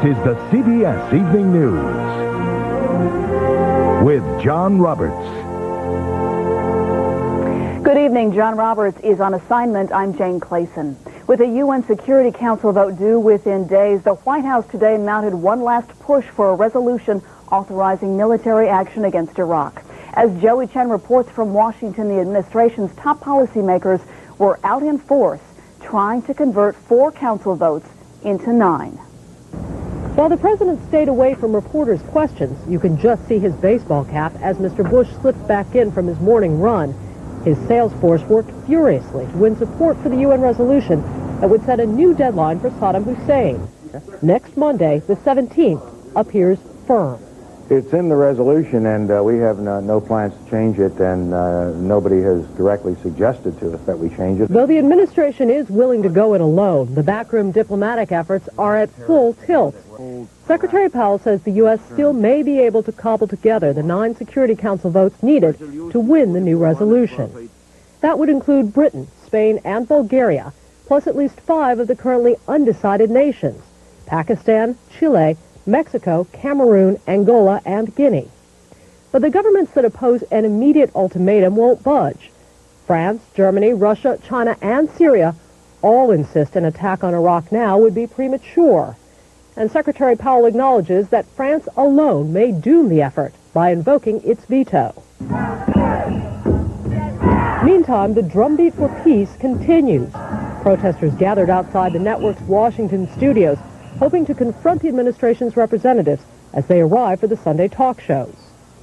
is the CBS Evening News with John Roberts. Good evening. John Roberts is on assignment. I'm Jane Clayson. With a UN Security Council vote due within days, the White House today mounted one last push for a resolution authorizing military action against Iraq. As Joey Chen reports from Washington, the administration's top policymakers were out in force trying to convert 4 council votes into 9. While the president stayed away from reporters' questions, you can just see his baseball cap as Mr. Bush slipped back in from his morning run. His sales force worked furiously to win support for the UN resolution that would set a new deadline for Saddam Hussein. Next Monday, the 17th, appears firm. It's in the resolution, and we have no plans to change it, and nobody has directly suggested to us that we change it. Though the administration is willing to go it alone, the backroom diplomatic efforts are at full tilt. Secretary Powell says the U.S. still may be able to cobble together the 9 Security Council votes needed to win the new resolution. That would include Britain, Spain, and Bulgaria, plus at least 5 of the currently undecided nations: Pakistan, Chile, Mexico, Cameroon, Angola, and Guinea. But the governments that oppose an immediate ultimatum won't budge. France, Germany, Russia, China, and Syria all insist an attack on Iraq now would be premature. And Secretary Powell acknowledges that France alone may doom the effort by invoking its veto. Meantime, the drumbeat for peace continues. Protesters gathered outside the network's Washington studios, hoping to confront the administration's representatives as they arrive for the Sunday talk shows.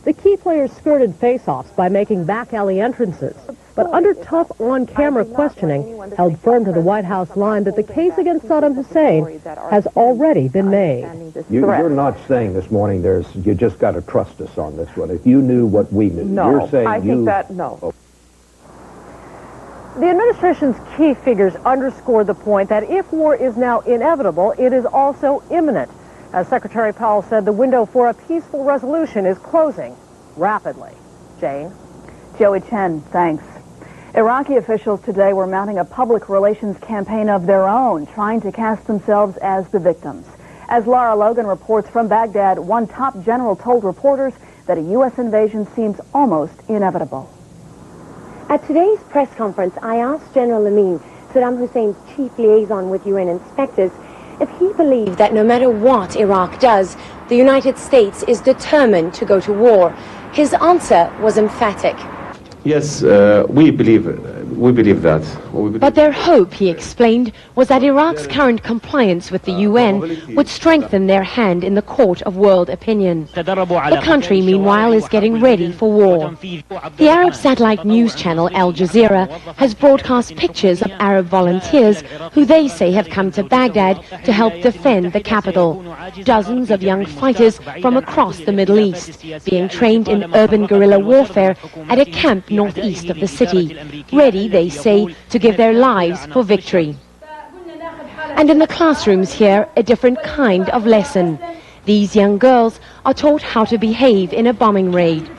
The key players skirted face-offs by making back-alley entrances, but under tough on-camera questioning, held firm to the White House line that the case against Saddam Hussein has already been made. You're not saying this morning you just got to trust us on this one. If you knew what we knew, no, you're saying I think that, no. The administration's key figures underscore the point that if war is now inevitable, it is also imminent. As Secretary Powell said, the window for a peaceful resolution is closing rapidly. Jane? Joey Chen, thanks. Iraqi officials today were mounting a public relations campaign of their own, trying to cast themselves as the victims. As Lara Logan reports from Baghdad, one top general told reporters that a U.S. invasion seems almost inevitable. At today's press conference, I asked General Amin, Saddam Hussein's chief liaison with UN inspectors, if he believed that no matter what Iraq does, the United States is determined to go to war. His answer was emphatic. Yes, we believe that. But their hope, he explained, was that Iraq's current compliance with the UN would strengthen their hand in the court of world opinion. The country, meanwhile, is getting ready for war. The Arab satellite news channel Al Jazeera has broadcast pictures of Arab volunteers who they say have come to Baghdad to help defend the capital. Dozens of young fighters from across the Middle East, being trained in urban guerrilla warfare at a camp northeast of the city, ready, they say, to give their lives for victory. And in the classrooms here, a different kind of lesson. These young girls are taught how to behave in a bombing raid,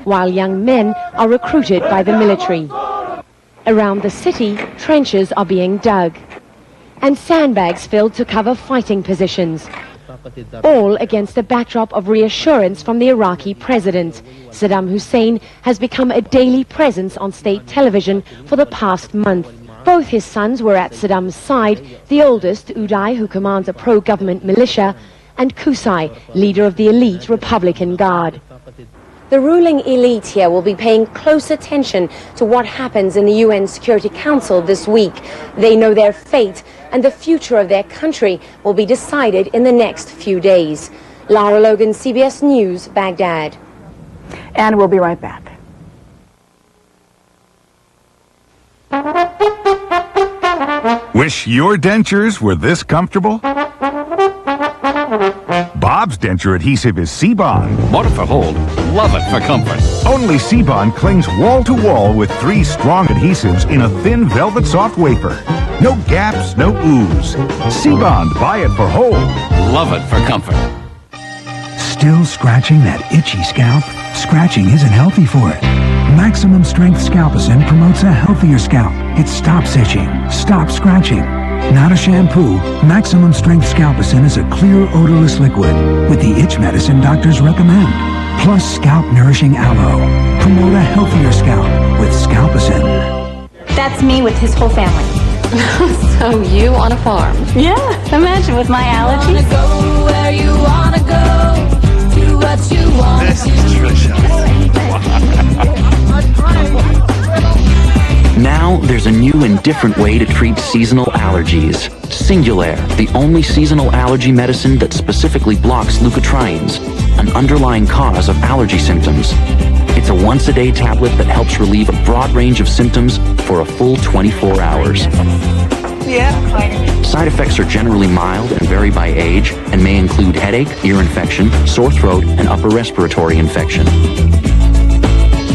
while young men are recruited by the military. Around the city, trenches are being dug, and sandbags filled to cover fighting positions, all against a backdrop of reassurance from the Iraqi president. Saddam Hussein has become a daily presence on state television for the past month. Both his sons were at Saddam's side, the oldest, Uday, who commands a pro-government militia, and Qusay, leader of the elite Republican Guard. The ruling elite here will be paying close attention to what happens in the UN Security Council this week. They know their fate, and the future of their country will be decided in the next few days. Lara Logan, CBS News, Baghdad. And we'll be right back. Wish your dentures were this comfortable? Bob's denture adhesive is C-Bond. Bought it for hold, love it for comfort. Only C-Bond clings wall-to-wall with 3 strong adhesives in a thin velvet soft wafer. No gaps, no ooze. C-Bond, buy it for hold. Love it for comfort. Still scratching that itchy scalp? Scratching isn't healthy for it. Maximum Strength Scalpicin promotes a healthier scalp. It stops itching, stops scratching. Not a shampoo, Maximum Strength Scalpicin is a clear, odorless liquid with the itch medicine doctors recommend. Plus scalp nourishing aloe. Promote a healthier scalp with Scalpicin. That's me with his whole family. So you on a farm? Yeah, imagine with my allergies. Go where you wanna go. Do what you want. This is Trisha. Now there's a new and different way to treat seasonal allergies. Singulair, the only seasonal allergy medicine that specifically blocks leukotrienes, an underlying cause of allergy symptoms. It's a once-a-day tablet that helps relieve a broad range of symptoms for a full 24 hours. Yeah, Side effects are generally mild and vary by age and may include headache, ear infection, sore throat, and upper respiratory infection.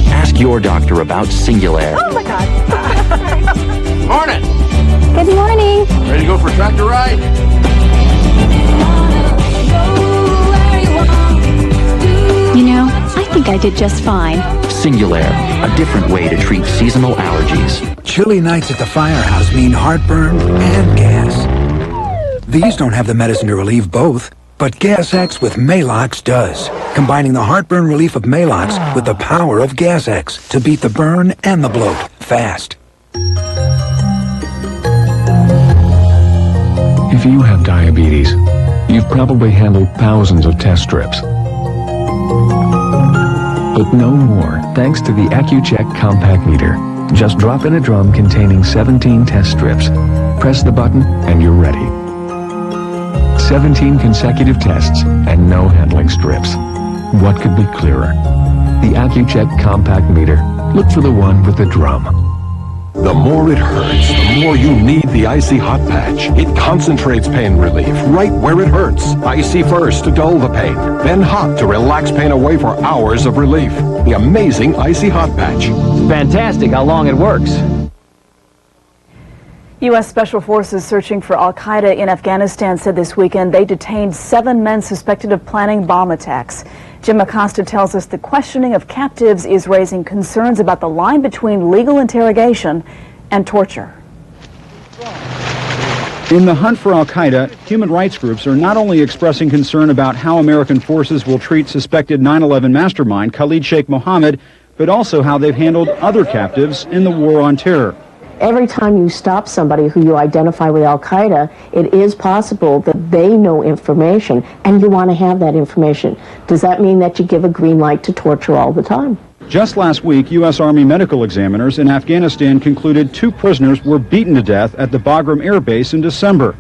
Ask your doctor about Singulair. Oh my God. Morning. Good morning. Ready to go for a tractor ride? You know, I think I did just fine. Singulair, a different way to treat seasonal allergies. Chilly nights at the firehouse mean heartburn and gas. These don't have the medicine to relieve both, but Gas X with Malox does, combining the heartburn relief of Malox with the power of Gas X to beat the burn and the bloat fast. If you have diabetes, you've probably handled thousands of test strips. But no more, thanks to the AccuCheck Compact Meter. Just drop in a drum containing 17 test strips. Press the button and you're ready. 17 consecutive tests and no handling strips. What could be clearer? The AccuCheck Compact Meter. Look for the one with the drum. The more it hurts, the more you need the Icy Hot Patch. It concentrates pain relief right where it hurts. Icy first to dull the pain, then hot to relax pain away for hours of relief. The amazing Icy Hot Patch. Fantastic how long it works. U.S. Special Forces searching for al-Qaeda in Afghanistan said this weekend they detained 7 men suspected of planning bomb attacks. Jim Acosta tells us the questioning of captives is raising concerns about the line between legal interrogation and torture. In the hunt for al-Qaeda, human rights groups are not only expressing concern about how American forces will treat suspected 9/11 mastermind Khalid Sheikh Mohammed, but also how they've handled other captives in the war on terror. Every time you stop somebody who you identify with al-Qaeda, it is possible that they know information, and you want to have that information. Does that mean that you give a green light to torture all the time? Just last week, U.S. Army medical examiners in Afghanistan concluded 2 prisoners were beaten to death at the Bagram Air Base in December.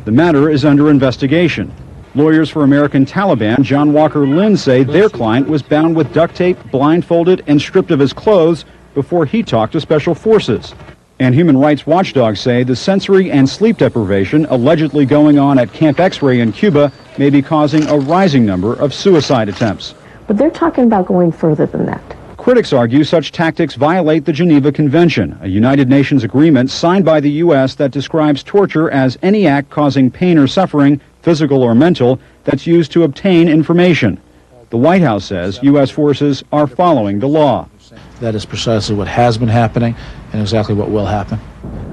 The matter is under investigation. Lawyers for American Taliban, John Walker Lynn, say their client was bound with duct tape, blindfolded, and stripped of his clothes before he talked to special forces. And human rights watchdogs say the sensory and sleep deprivation allegedly going on at Camp X-Ray in Cuba may be causing a rising number of suicide attempts. But they're talking about going further than that. Critics argue such tactics violate the Geneva Convention, a United Nations agreement signed by the U.S. that describes torture as any act causing pain or suffering, physical or mental, that's used to obtain information. The White House says U.S. forces are following the law. That is precisely what has been happening and exactly what will happen.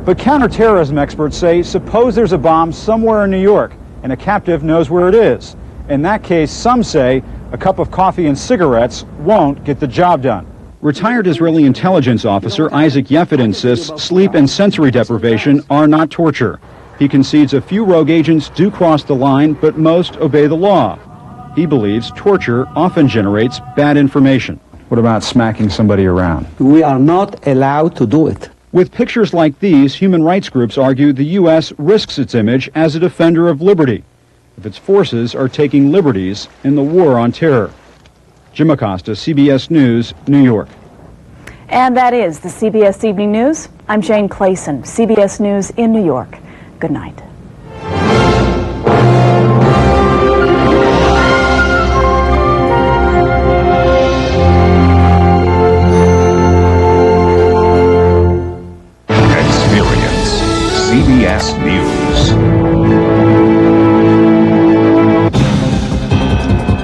But counterterrorism experts say suppose there's a bomb somewhere in New York and a captive knows where it is. In that case, some say a cup of coffee and cigarettes won't get the job done. Retired Israeli intelligence officer Isaac Yefet insists sleep and sensory deprivation are not torture. He concedes a few rogue agents do cross the line, but most obey the law. He believes torture often generates bad information. What about smacking somebody around? We are not allowed to do it. With pictures like these, human rights groups argue the U.S. risks its image as a defender of liberty if its forces are taking liberties in the war on terror. Jim Acosta, CBS News, New York. And that is the CBS Evening News. I'm Jane Clayson, CBS News in New York. Good night. CBS News.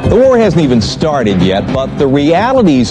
The war hasn't even started yet, but the realities